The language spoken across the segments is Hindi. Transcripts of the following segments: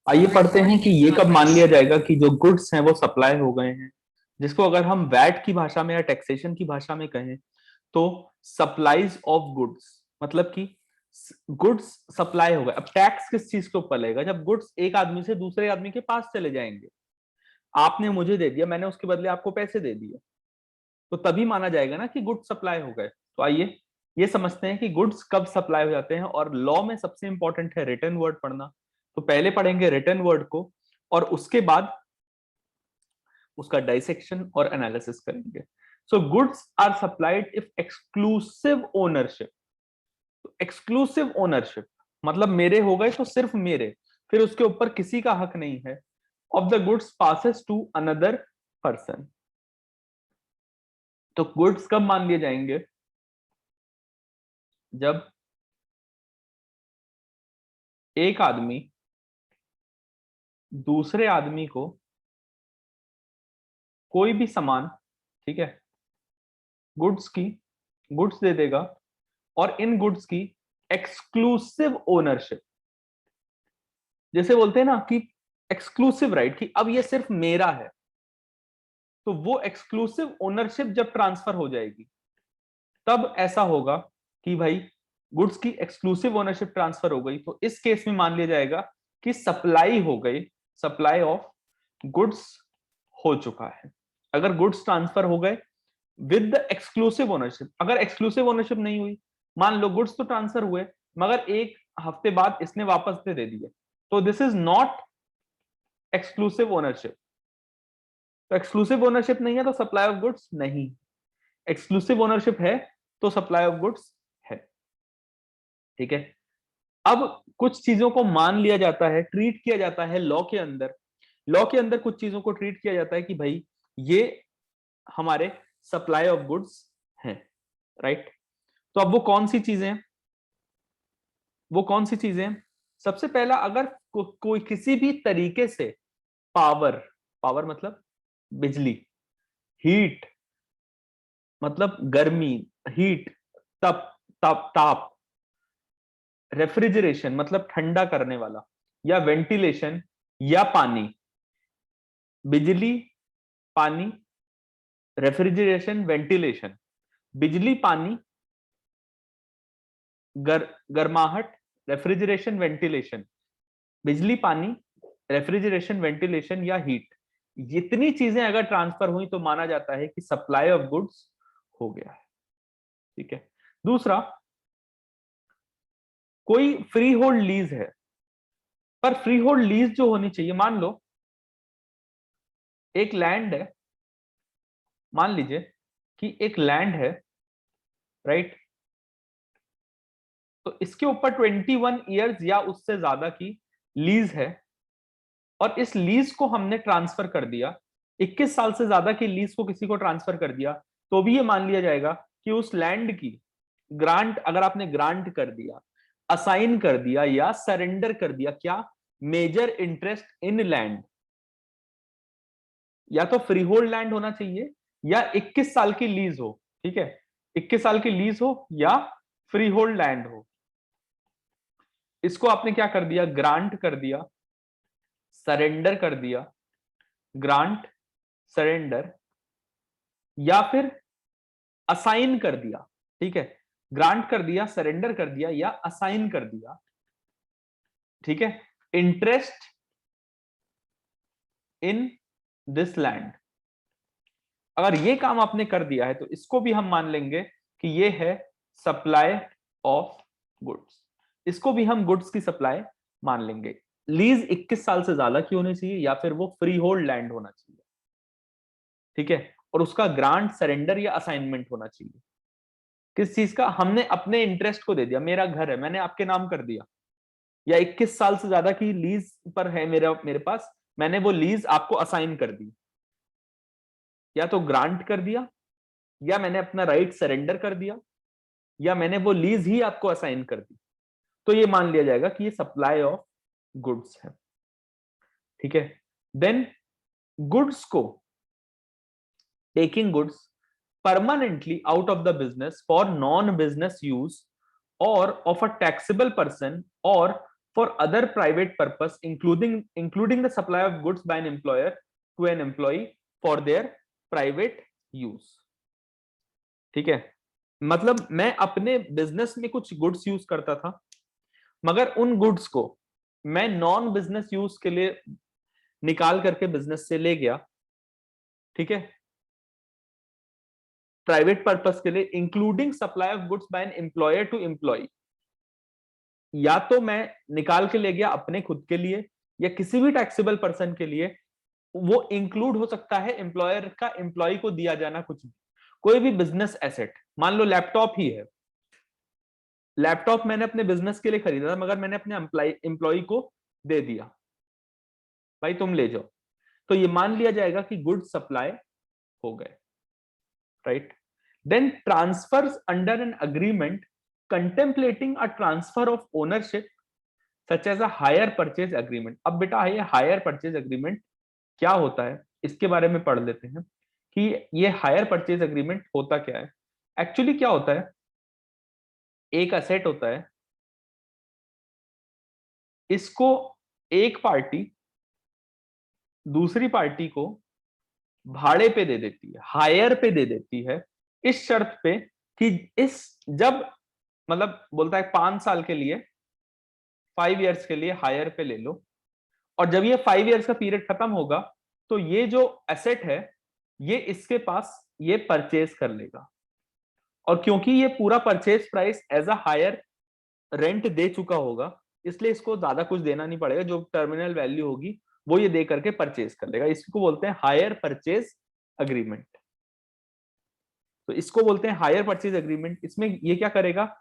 आइए पढ़ते हैं कि ये कब मान लिया जाएगा कि जो गुड्स हैं वो सप्लाई हो गए हैं, जिसको अगर हम वैट की भाषा में या टैक्सेशन की भाषा में कहें तो सप्लाईज ऑफ गुड्स, मतलब कि गुड्स सप्लाई हो गए। अब टैक्स किस चीज के ऊपर लगेगा? जब गुड्स एक आदमी से दूसरे आदमी के पास चले जाएंगे, आपने मुझे दे दिया, मैंने उसके बदले आपको पैसे दे दिए, तो तभी माना जाएगा ना कि गुड्स सप्लाई हो गए। तो आइए ये समझते हैं कि गुड्स कब सप्लाई हो जाते हैं, और लॉ में सबसे इंपॉर्टेंट है रिटन वर्ड पढ़ना। तो पहले पढ़ेंगे रिटन वर्ड को, और उसके बाद उसका डाइसेक्शन और एनालिसिस करेंगे। So goods are supplied if exclusive ownership. Exclusive ownership मतलब मेरे हो गए तो सिर्फ मेरे, फिर उसके ऊपर किसी का हक नहीं है। Of the goods passes to another person. तो गुड्स कब मान लिए जाएंगे? जब एक आदमी दूसरे आदमी को कोई भी सामान, ठीक है, गुड्स दे देगा, और इन गुड्स की एक्सक्लूसिव ओनरशिप, जैसे बोलते हैं ना कि एक्सक्लूसिव राइट, कि अब ये सिर्फ मेरा है, तो वो एक्सक्लूसिव ओनरशिप जब ट्रांसफर हो जाएगी तब ऐसा होगा कि भाई गुड्स की एक्सक्लूसिव ओनरशिप ट्रांसफर हो गई, तो इस केस में मान लिया जाएगा कि सप्लाई हो गई, सप्लाई ऑफ गुड्स हो चुका है। अगर गुड्स ट्रांसफर हो गए विद द एक्सक्लूसिव ओनरशिप, अगर एक्सक्लूसिव ओनरशिप नहीं हुई, मान लो गुड्स तो ट्रांसफर हुए मगर एक हफ्ते बाद इसने वापस दे दिए, तो this is not exclusive ownership. तो एक्सक्लूसिव ओनरशिप नहीं है तो सप्लाई ऑफ गुड्स नहीं, एक्सक्लूसिव ओनरशिप है तो सप्लाई ऑफ गुड्स है। ठीक है, अब कुछ चीजों को मान लिया जाता है, ट्रीट किया जाता है लॉ के अंदर। लॉ के अंदर कुछ चीजों को ट्रीट किया जाता है कि भाई ये हमारे सप्लाई ऑफ गुड्स हैं, राइट। तो अब वो कौन सी चीजें हैं? वो कौन सी चीजें हैं? सबसे पहला, अगर कोई किसी भी तरीके से पावर, पावर मतलब बिजली, हीट मतलब गर्मी, हीट, तप, ताप, रेफ्रिजरेशन मतलब ठंडा करने वाला, या वेंटिलेशन, या पानी, बिजली, पानी, रेफ्रिजरेशन, वेंटिलेशन, बिजली, पानी, गर्माहट, रेफ्रिजरेशन, वेंटिलेशन, बिजली, पानी, रेफ्रिजरेशन, वेंटिलेशन या हीट, जितनी चीजें अगर ट्रांसफर हुई तो माना जाता है कि सप्लाई ऑफ गुड्स हो गया है। ठीक है, दूसरा, कोई फ्री होल्ड लीज है, पर फ्री होल्ड लीज जो होनी चाहिए, मान लो एक लैंड है, मान लीजिए कि एक लैंड है, राइट, तो इसके ऊपर 21 ईयर्स या उससे ज्यादा की लीज है, और इस लीज को हमने ट्रांसफर कर दिया, 21 साल से ज्यादा की लीज को किसी को ट्रांसफर कर दिया, तो भी ये मान लिया जाएगा कि उस लैंड की ग्रांट, अगर आपने ग्रांट कर दिया, असाइन कर दिया या सरेंडर कर दिया, क्या, मेजर इंटरेस्ट इन लैंड, या तो फ्री होल्ड लैंड होना चाहिए या 21 साल की लीज हो। ठीक है, 21 साल की लीज हो या फ्री होल्ड लैंड हो, इसको आपने क्या कर दिया, ग्रांट कर दिया, सरेंडर कर दिया, ग्रांट, सरेंडर, या फिर असाइन कर दिया। ठीक है, ग्रांट कर दिया, सरेंडर कर दिया या असाइन कर दिया। ठीक है, इंटरेस्ट इन दिस लैंड, अगर ये काम आपने कर दिया है तो इसको भी हम मान लेंगे कि ये है सप्लाई ऑफ गुड्स, इसको भी हम गुड्स की सप्लाई मान लेंगे। लीज 21 साल से ज्यादा की होनी चाहिए या फिर वो फ्री होल्ड लैंड होना चाहिए। ठीक है, और उसका ग्रांट, सरेंडर या असाइनमेंट होना चाहिए। किस चीज का? हमने अपने इंटरेस्ट को दे दिया, मेरा घर है, मैंने आपके नाम कर दिया, या 21 साल से ज्यादा की लीज पर है मेरे पास, मैंने वो लीज आपको असाइन कर दी, या तो ग्रांट कर दिया, या मैंने अपना राइट सरेंडर कर दिया, या मैंने वो लीज ही आपको असाइन कर दी, तो ये मान लिया जाएगा कि ये सप्लाई ऑफ गुड्स है। ठीक है, देन गुड्स को, taking goods permanently out of the business for non business use or of a taxable person or for other private purpose including the supply of goods by an employer to an employee for their private use। ठीक है, मतलब मैं अपने बिजनेस में कुछ गुड्स यूज करता था, मगर उन गुड्स को मैं नॉन बिजनेस यूज के लिए निकाल करके बिजनेस से ले गया, ठीक है, प्राइवेट पर्पस के लिए, including supply of goods by an employer to employ. या तो मैं निकाल के ले गया अपने खुद के लिए या किसी भी टैक्सेबल पर्सन के लिए, वो इंक्लूड हो सकता है एम्प्लॉयर का एम्प्लॉय को दिया जाना कुछ भी, कोई भी बिजनेस एसेट। मान लो लैपटॉप ही है, लैपटॉप मैंने अपने बिजनेस के लिए खरीदा था, मगर मैंने अपने एम्प्लॉय को दे दिया, भाई तुम ले जाओ, तो ये मान लिया जाएगा कि गुड सप्लाई हो गए, right. Then transfers under an agreement contemplating a transfer of ownership such as a hire purchase agreement. अब बेटा ये हायर परचेज अग्रीमेंट क्या होता है, इसके बारे में पढ़ लेते हैं कि ये हायर परचेज अग्रीमेंट होता क्या है। एक्चुअली क्या होता है, एक असेट होता है, इसको एक पार्टी दूसरी पार्टी को भाड़े पे दे देती है, हायर पे दे देती है, इस शर्त पे कि इस जब मतलब बोलता है 5 साल के लिए, 5 इयर्स के लिए हायर पे ले लो, और जब ये 5 इयर्स का पीरियड खत्म होगा तो ये जो एसेट है ये इसके पास ये परचेज कर लेगा। और क्योंकि ये पूरा purchase price as a hire rent दे चुका होगा, इसलिए इसको ज्यादा कुछ देना नहीं पड़ेगा, जो टर्मिनल वैल्यू होगी वो ये दे करके परचेज कर लेगा। इसको बोलते हैं हायर परचेज अग्रीमेंट। तो इसको बोलते हैं हायर परचेज अग्रीमेंट। इसमें ये क्या करेगा,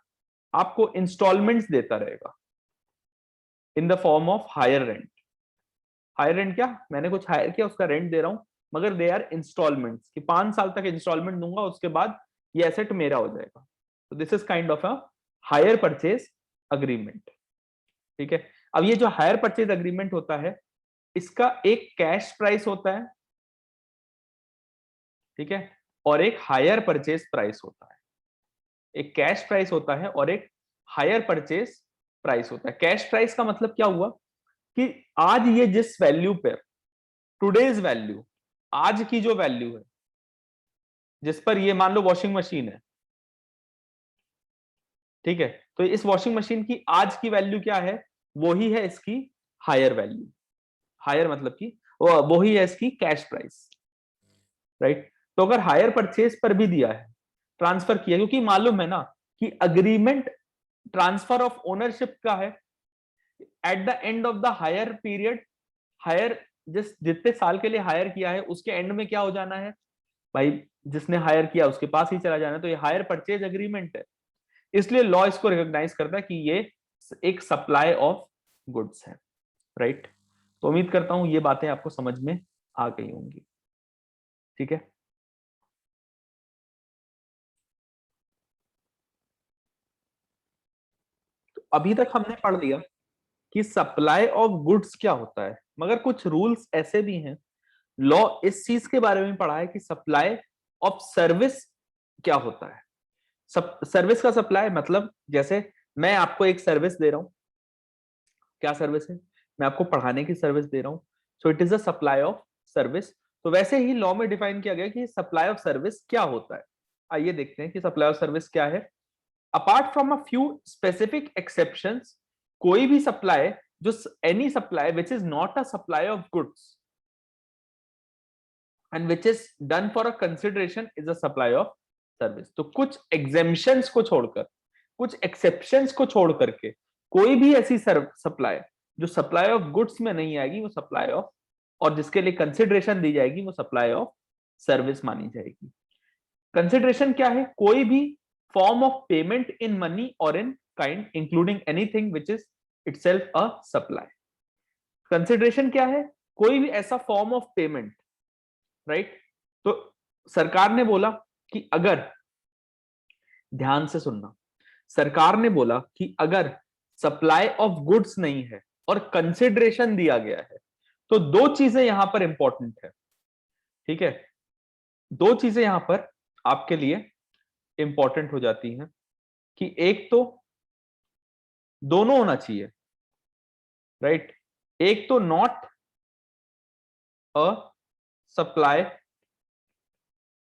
आपको इंस्टॉलमेंट्स देता रहेगा in the form of hire rent. Hire rent क्या, मैंने कुछ हायर किया उसका रेंट दे रहा हूं, मगर दे आर इंस्टॉलमेंट्स कि 5 साल तक इंस्टॉलमेंट दूंगा, उसके बाद ये एसेट मेरा हो जाएगा। तो this is kind of a hire purchase agreement, ठीक है। अब ये जो हायर परचेज अग्रीमेंट होता है, इसका एक कैश प्राइस होता है, ठीक है, और एक हायर परचेज प्राइस होता है। एक कैश प्राइस होता है और एक हायर परचेज प्राइस होता है। कैश प्राइस का मतलब क्या हुआ कि आज ये जिस वैल्यू पे, टुडेज वैल्यू, आज की जो वैल्यू है जिस पर ये मान लो वॉशिंग मशीन है, ठीक है, तो इस वॉशिंग मशीन की आज की वैल्यू क्या है, वो ही है इसकी हायर वैल्यू। हायर मतलब कि वो ही है इसकी कैश प्राइस, राइट। तो अगर हायर परचेज पर भी दिया है, ट्रांसफर किया, क्योंकि मालूम है ना कि अग्रीमेंट ट्रांसफर ऑफ ओनरशिप का है, at the end of the hire period, hire जितने साल के लिए हायर किया है उसके एंड में क्या हो जाना है भाई, जिसने हायर किया उसके पास ही चला जाना है। तो ये हायर परचेज अग्रीमेंट है, इसलिए लॉ इसको रिकॉग्नाइज करता है कि ये एक सप्लाई ऑफ गुड्स है, राइट। तो उम्मीद करता हूं ये बातें आपको समझ में आ गई होंगी, ठीक है। तो अभी तक हमने पढ़ लिया कि सप्लाई ऑफ गुड्स क्या होता है, मगर कुछ रूल्स ऐसे भी हैं, लॉ इस चीज के बारे में पढ़ा है कि सप्लाई ऑफ सर्विस क्या होता है। सर्विस का सप्लाई मतलब जैसे मैं आपको एक सर्विस दे रहा हूं, क्या सर्विस है, मैं आपको पढ़ाने की सर्विस दे रहा हूं, so it is a supply of service. तो वैसे ही लॉ में डिफाइन किया गया कि सप्लाई ऑफ सर्विस क्या होता है। आइए देखते हैं कि सप्लाई ऑफ सर्विस क्या है। Apart from a few specific exceptions, कोई भी सप्लाई जो any supply which is not a supply of goods and which is done for a consideration is a supply of service. तो कुछ एग्जेम्पशंस को छोड़कर, कुछ एक्सेप्शंस को छोड़ करके कोई भी ऐसी सप्लाई जो सप्लाई ऑफ गुड्स में नहीं आएगी वो सप्लाई ऑफ, और जिसके लिए कंसिडरेशन दी जाएगी वो सप्लाई ऑफ सर्विस मानी जाएगी। कंसिडरेशन क्या है, कोई भी form of payment in money और in kind including anything which is itself a supply. Consideration क्या है, कोई भी ऐसा फॉर्म ऑफ पेमेंट, राइट। तो सरकार ने बोला कि अगर, ध्यान से सुनना, सरकार ने बोला कि अगर सप्लाई ऑफ गुड्स नहीं है और कंसिडरेशन दिया गया है, तो दो चीजें यहां पर इंपॉर्टेंट है, ठीक है। दो चीजें यहां पर आपके लिए इंपॉर्टेंट हो जाती हैं कि एक तो दोनों होना चाहिए, राइट। एक तो not a supply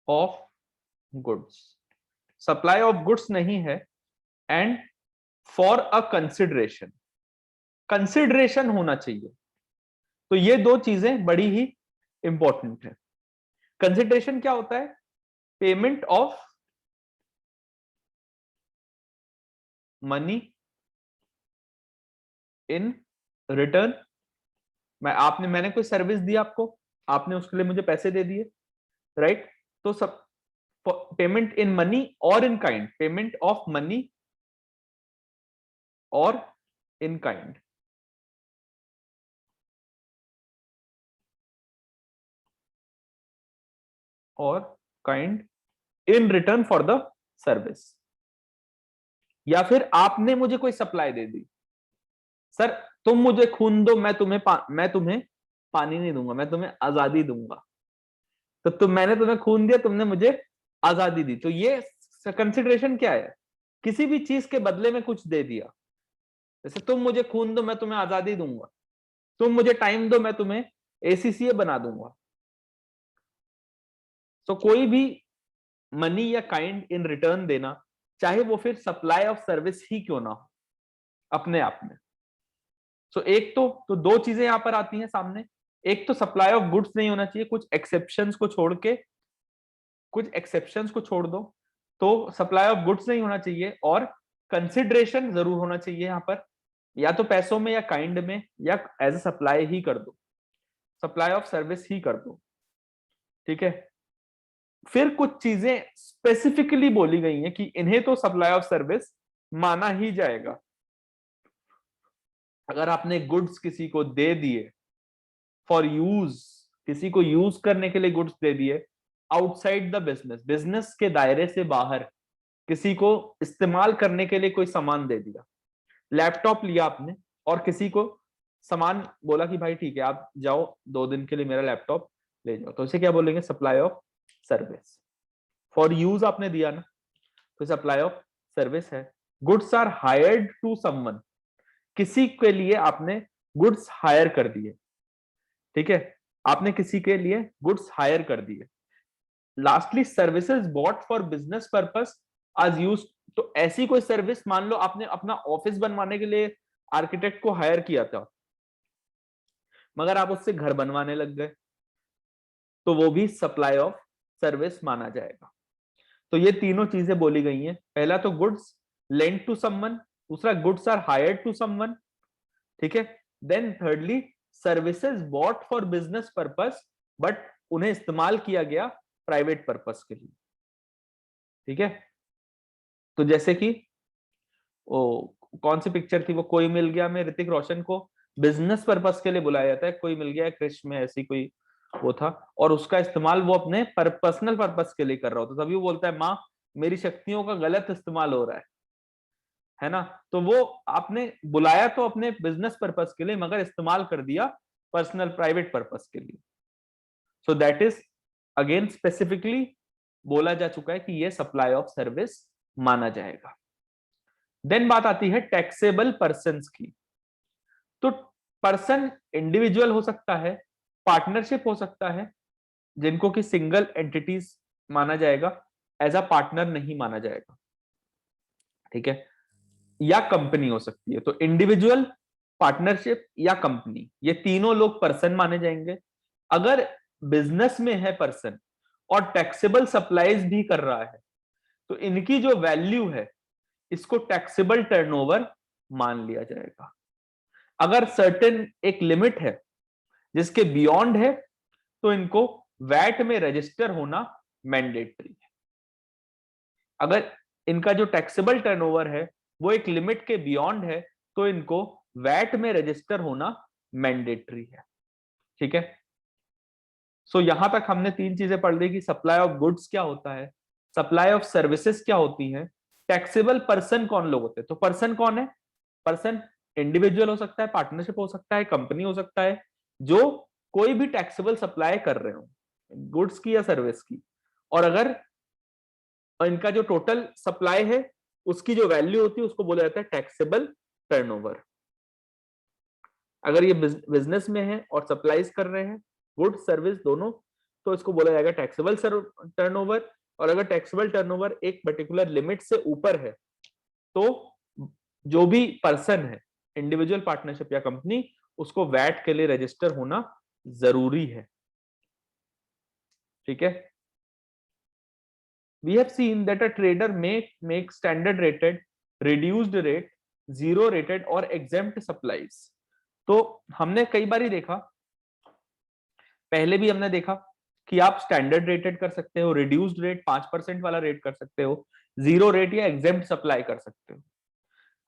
of goods, supply of goods नहीं है, and for a consideration, consideration होना चाहिए। तो ये दो चीजें बड़ी ही इंपॉर्टेंट है। कंसिडरेशन क्या होता है? Payment of money in return. मैंने कोई सर्विस दी आपको, आपने उसके लिए मुझे पैसे दे दिए, राइट। तो सब पेमेंट इन मनी और in kind, payment of money और इन काइंड। और kind in return for the service. या फिर आपने मुझे कोई सप्लाई दे दी, सर तुम मुझे खून दो, मैं तुम्हें पानी नहीं दूंगा, मैं तुम्हें आजादी दूंगा। तो मैंने तुम्हें खून दिया, तुमने मुझे आजादी दी। तो ये कंसिडरेशन क्या है? किसी भी चीज के बदले में कुछ दे दिया। जैसे तुम मुझे खून दो, मैं तुम्हें आजादी दूंगा। तुम मुझे टाइम दो, मैं तुम्हें एसीसीए बना दूंगा। तो कोई भी मनी या काइंड इन रिटर्न देना, चाहे वो फिर सप्लाई ऑफ सर्विस ही क्यों ना हो, अपने आप में। सो एक तो दो चीजें यहां पर आती हैं सामने। एक तो सप्लाई ऑफ गुड्स नहीं होना चाहिए, कुछ एक्सेप्शंस को छोड़ के, कुछ एक्सेप्शंस को छोड़ दो, तो सप्लाई ऑफ गुड्स नहीं होना चाहिए, और कंसिडरेशन जरूर होना चाहिए यहां पर, या तो पैसों में या काइंड में, या एज ए सप्लाई ही कर दो, सप्लाई ऑफ सर्विस ही कर दो। ठीक है। फिर कुछ चीजें स्पेसिफिकली बोली गई हैं कि इन्हें तो सप्लाई ऑफ सर्विस माना ही जाएगा। अगर आपने गुड्स किसी को दे दिए फॉर यूज, किसी को यूज करने के लिए गुड्स दे दिए, आउटसाइड द बिजनेस, बिजनेस के दायरे से बाहर किसी को इस्तेमाल करने के लिए कोई सामान दे दिया, लैपटॉप लिया आपने और किसी को सामान बोला कि भाई ठीक है आप जाओ 2 दिन के लिए मेरा लैपटॉप ले जाओ, तो इसे क्या बोलेंगे? Supply of service. For use आपने दिया ना, तो सप्लाई ऑफ सर्विस है। Goods are hired to someone, किसी के लिए आपने गुड्स हायर कर दिए। ठीक है, आपने किसी के लिए गुड्स हायर कर दिए। Lastly services bought for business purpose आज यूज, तो ऐसी कोई सर्विस, मान लो आपने अपना ऑफिस बनवाने के लिए आर्किटेक्ट को हायर किया था, मगर आप उससे घर बनवाने लग गए, तो वो भी सप्लाई ऑफ सर्विस माना जाएगा। तो ये तीनों चीजें बोली गई हैं। पहला तो गुड्स लेंट टू समवन, दूसरा goods are hired to someone. ठीक है। Then thirdly services bought for business purpose, but उन्हें इस्तेमाल किया गया प्राइवेट पर्पस के लिए। ठीक है। तो जैसे कि वो कौन सी पिक्चर थी, वो कोई मिल गया में ऋतिक रोशन को बिजनेस पर्पस के लिए बुलाया जाता है, कोई मिल गया क्रिश में ऐसी कोई वो था, और उसका इस्तेमाल वो अपने पर्सनल पर्पस के लिए कर रहा होता, तभी वो बोलता है माँ मेरी शक्तियों का गलत इस्तेमाल हो रहा है ना। तो वो आपने बुलाया तो अपने बिजनेस पर्पस के लिए, मगर इस्तेमाल कर दिया पर्सनल प्राइवेट पर्पस के लिए। So that is again specifically बोला जा चुका है कि ये सप्लाई ऑफ सर्विस माना जाएगा। देन बात आती है टैक्सेबल पर्सन की। तो पर्सन इंडिविजुअल हो सकता है, पार्टनरशिप हो सकता है, जिनको कि सिंगल एंटिटीज माना जाएगा, एज अ पार्टनर नहीं माना जाएगा। ठीक है। या कंपनी हो सकती है। तो इंडिविजुअल, पार्टनरशिप या कंपनी, ये तीनों लोग पर्सन माने जाएंगे। अगर बिजनेस में है पर्सन और टैक्सेबल सप्लाईज भी कर रहा है, तो इनकी जो वैल्यू है इसको टैक्सेबल टर्नओवर मान लिया जाएगा। अगर सर्टेन एक लिमिट है जिसके बियॉन्ड है, तो इनको वैट में रजिस्टर होना मैंडेटरी है। अगर इनका जो टैक्सेबल टर्नओवर है वो एक लिमिट के बियॉन्ड है, तो इनको वैट में रजिस्टर होना मैंडेटरी है। ठीक है। सो यहां तक हमने तीन चीजें पढ़ ली कि सप्लाई ऑफ गुड्स क्या होता है, सप्लाई ऑफ सर्विसेज क्या होती है, टैक्सेबल पर्सन कौन लोग होते हैं। तो पर्सन कौन है? पर्सन इंडिविजुअल हो सकता है, पार्टनरशिप हो सकता है, कंपनी हो सकता है, जो कोई भी टैक्सेबल सप्लाई कर रहे हो, गुड्स की या सर्विस की। और अगर इनका जो टोटल सप्लाई है उसकी जो वैल्यू होती है उसको बोला जाता है टैक्सेबल टर्नओवर। अगर ये बिजनेस में है और सप्लाईज कर रहे हैं गुड सर्विस दोनों, तो इसको बोला जाएगा टैक्सेबल टर्नओवर। और अगर टैक्सेबल टर्नओवर एक पर्टिकुलर लिमिट से ऊपर है तो जो भी पर्सन है, इंडिविजुअल पार्टनरशिप या कंपनी, उसको वैट के लिए रजिस्टर होना जरूरी है। ठीक है। We have seen that a trader may make standard rated, reduced rate, zero rated और exempt supplies। तो हमने कई बार ही देखा, पहले भी हमने देखा कि आप स्टैंडर्ड रेटेड कर सकते हो, रिड्यूस्ड रेट 5% वाला रेट कर सकते हो, जीरो रेट या एग्जेम्प्ट सप्लाई कर सकते हो।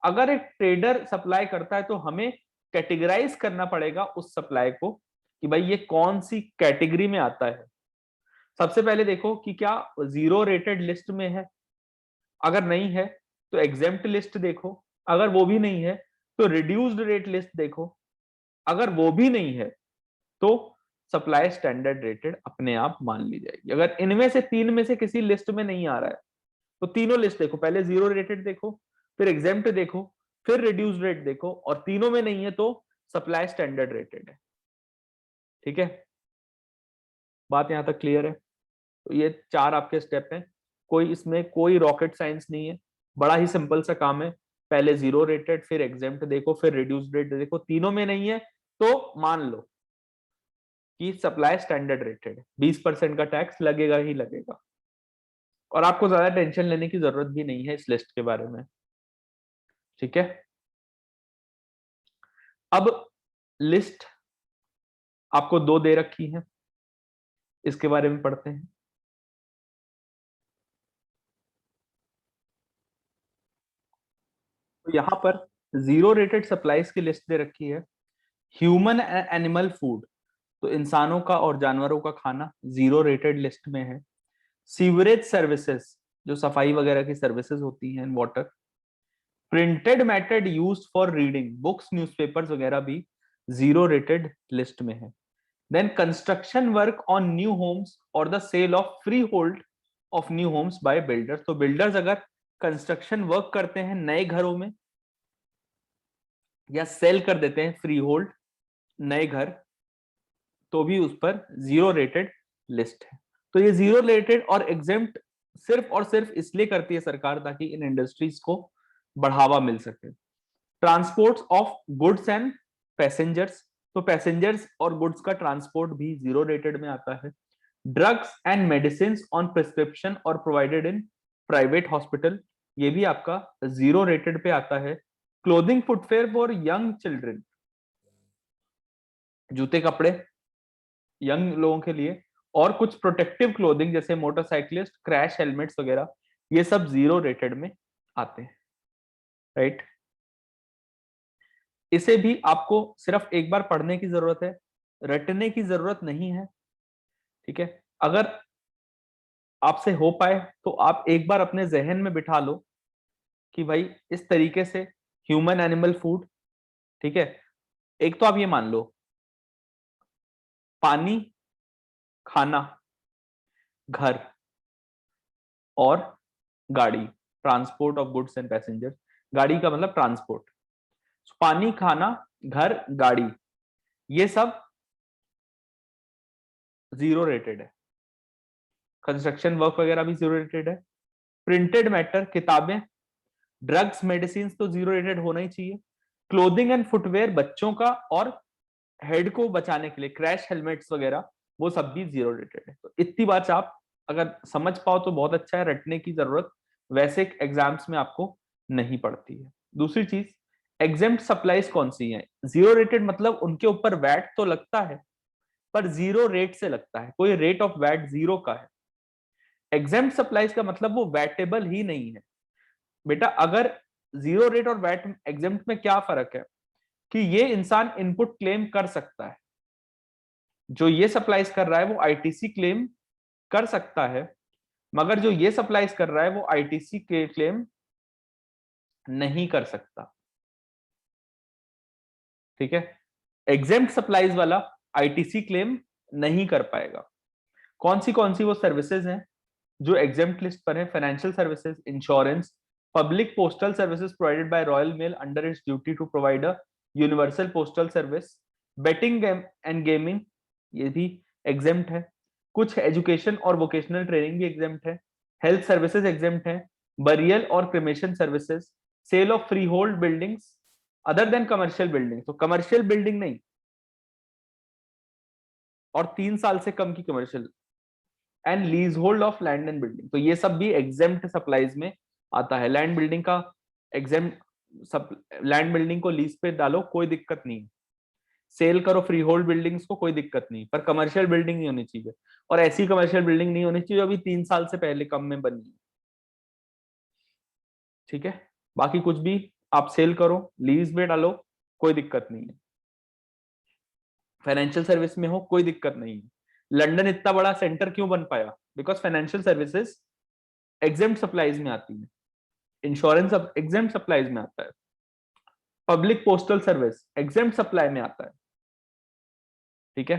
अगर एक ट्रेडर सप्लाई करता है तो हमें कैटेगराइज करना पड़ेगा उस सप्लाई को कि भाई ये कौन सी कैटेगरी में आता है। सबसे पहले देखो कि क्या जीरो रेटेड लिस्ट में है, अगर नहीं है तो एग्जेम्प्ट लिस्ट देखो, अगर वो भी नहीं है तो रिड्यूस्ड रेट लिस्ट देखो, अगर वो भी नहीं है तो सप्लाई स्टैंडर्ड रेटेड अपने आप मान ली जाएगी। अगर इनमें से तीन में से किसी लिस्ट में नहीं आ रहा है तो तीनों लिस्ट देखो, पहले जीरो रेटेड देखो, फिर एग्जेम्प्ट देखो, फिर रिड्यूस्ड रेट देखो, और तीनों में नहीं है तो सप्लाई स्टैंडर्ड रेटेड है। ठीक है, बात यहां तक क्लियर है? तो ये चार आपके स्टेप हैं, कोई इसमें कोई रॉकेट साइंस नहीं है, बड़ा ही सिंपल सा काम है। पहले जीरो रेटेड, फिर एग्जेम्प्ट देखो, फिर रिड्यूस्ड रेट देखो, तीनों में नहीं है तो मान लो कि सप्लाई स्टैंडर्ड रेटेड है, 20% का टैक्स लगेगा ही लगेगा, और आपको ज्यादा टेंशन लेने की जरूरत भी नहीं है इस लिस्ट के बारे में। ठीक है, अब लिस्ट आपको दो दे रखी है, इसके बारे में पढ़ते हैं। तो यहां पर जीरो रेटेड सप्लाईज की लिस्ट दे रखी है। ह्यूमन एंड एनिमल फूड, तो इंसानों का और जानवरों का खाना जीरो रेटेड लिस्ट में है। सीवरेज सर्विसेज, जो सफाई वगैरह की सर्विसेज होती हैं, water. Printed matter used for reading, books newspapers वगैरह भी जीरो रेटेड लिस्ट में है। Then construction work on new homes और the sale of freehold of new homes by builders, तो बिल्डर्स अगर कंस्ट्रक्शन वर्क करते हैं नए घरों में या सेल कर देते हैं फ्री होल्ड नए घर, तो भी उस पर जीरो रेटेड लिस्ट है। तो ये जीरो रेटेड और एग्जेम्प्ट सिर्फ और सिर्फ इसलिए करती है सरकार ताकि इन इंडस्ट्रीज को बढ़ावा मिल सके। Transport of goods and passengers, तो पैसेंजर्स और गुड्स का ट्रांसपोर्ट भी जीरो रेटेड में आता है। Drugs and medicine on prescription और प्रोवाइडेड इन प्राइवेट हॉस्पिटल, ये भी आपका जीरो रेटेड पे आता है। Clothing footwear for young children, जूते कपड़े यंग लोगों के लिए, और कुछ प्रोटेक्टिव क्लोथिंग जैसे मोटरसाइकिलिस्ट, क्रैश हेलमेट्स वगैरह, ये सब जीरो रेटेड में आते हैं। राइट, इसे भी आपको सिर्फ एक बार पढ़ने की जरूरत है, रटने की जरूरत नहीं है। ठीक है, अगर आपसे हो पाए तो आप एक बार अपने जहन में बिठा लो कि भाई इस तरीके से ह्यूमन एनिमल फूड। ठीक है, एक तो आप ये मान लो पानी, खाना, घर और गाड़ी, transport of goods and passengers. गाड़ी का मतलब ट्रांसपोर्ट, पानी, खाना, घर, गाड़ी, ये सब जीरो रेटेड है। कंस्ट्रक्शन वर्क वगैरह भी जीरो रेटेड है। प्रिंटेड मैटर, किताबें, ड्रग्स, मेडिसिन तो जीरो रेटेड होना ही चाहिए। क्लोथिंग एंड फुटवेयर, बच्चों का और हेड को बचाने के लिए क्रैश हेलमेट्स वगैरह, वो सब भी जीरो रेटेड है। तो इतनी बात आप अगर समझ पाओ तो बहुत अच्छा है, रटने की जरूरत वैसे एग्जाम्स में आपको नहीं पड़ती है। दूसरी चीज, एग्जेम्प्ट सप्लाईज कौन सी है? जीरो रेटेड मतलब उनके ऊपर वैट तो लगता है पर जीरो रेट से लगता है, कोई रेट ऑफ वैट जीरो का है। एग्जेम्प्ट सप्लाईज का मतलब वो वैटेबल ही नहीं है। बेटा अगर जीरो रेट और वैट एग्जेम्प्ट में क्या फर्क है कि ये इंसान इनपुट क्लेम कर सकता है, जो ये सप्लाईज कर रहा है वो आईटीसी क्लेम कर सकता है, मगर जो ये सप्लाईज कर रहा है वो आईटीसी क्लेम नहीं कर सकता। ठीक है, एग्जेम्प्ट सप्लाईज वाला आईटीसी क्लेम नहीं कर पाएगा। कौन सी वो सर्विसेज हैं जो एग्जेम्प्ट लिस्ट पर है? Financial services, insurance, public postal services provided by Royal Mail under its duty to provide a universal postal service, betting and gaming ये भी एग्जेम्प्ट है, कुछ एजुकेशन और वोकेशनल ट्रेनिंग भी एग्जेम्प्ट है, हेल्थ सर्विसेज एग्जेम्प्ट है, बरियल और cremation services, sale of freehold buildings other than commercial building, तो कमर्शियल बिल्डिंग नहीं, और 3 साल से कम की commercial, and leasehold of land and building, तो ये सब भी एग्जेम्प्ट सप्लाईज में आता है। लैंड बिल्डिंग का एग्जेम्प्ट, सब लैंड बिल्डिंग को लीज पे डालो कोई दिक्कत नहीं, सेल करो फ्री होल्ड बिल्डिंग्स को कोई दिक्कत नहीं, पर कमर्शियल बिल्डिंग नहीं होनी चाहिए, और ऐसी कमर्शियल बिल्डिंग नहीं होनी चाहिए जो अभी 3 साल से पहले कम में बनी है। ठीक है, बाकी कुछ भी आप सेल करो लीज में डालो कोई दिक्कत नहीं है, फाइनेंशियल सर्विस में हो कोई दिक्कत नहीं है। लंदन इतना बड़ा सेंटर क्यों बन पाया? Because financial services exempt supplies में आती है, इंश्योरेंस एग्जेम्प्ट सप्लाईज में आता है, public postal service exempt supply में आता है। ठीक है,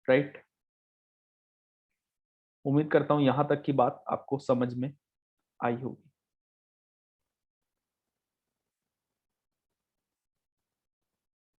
राइट। उम्मीद करता हूं यहां तक की बात आपको समझ में आई होगी।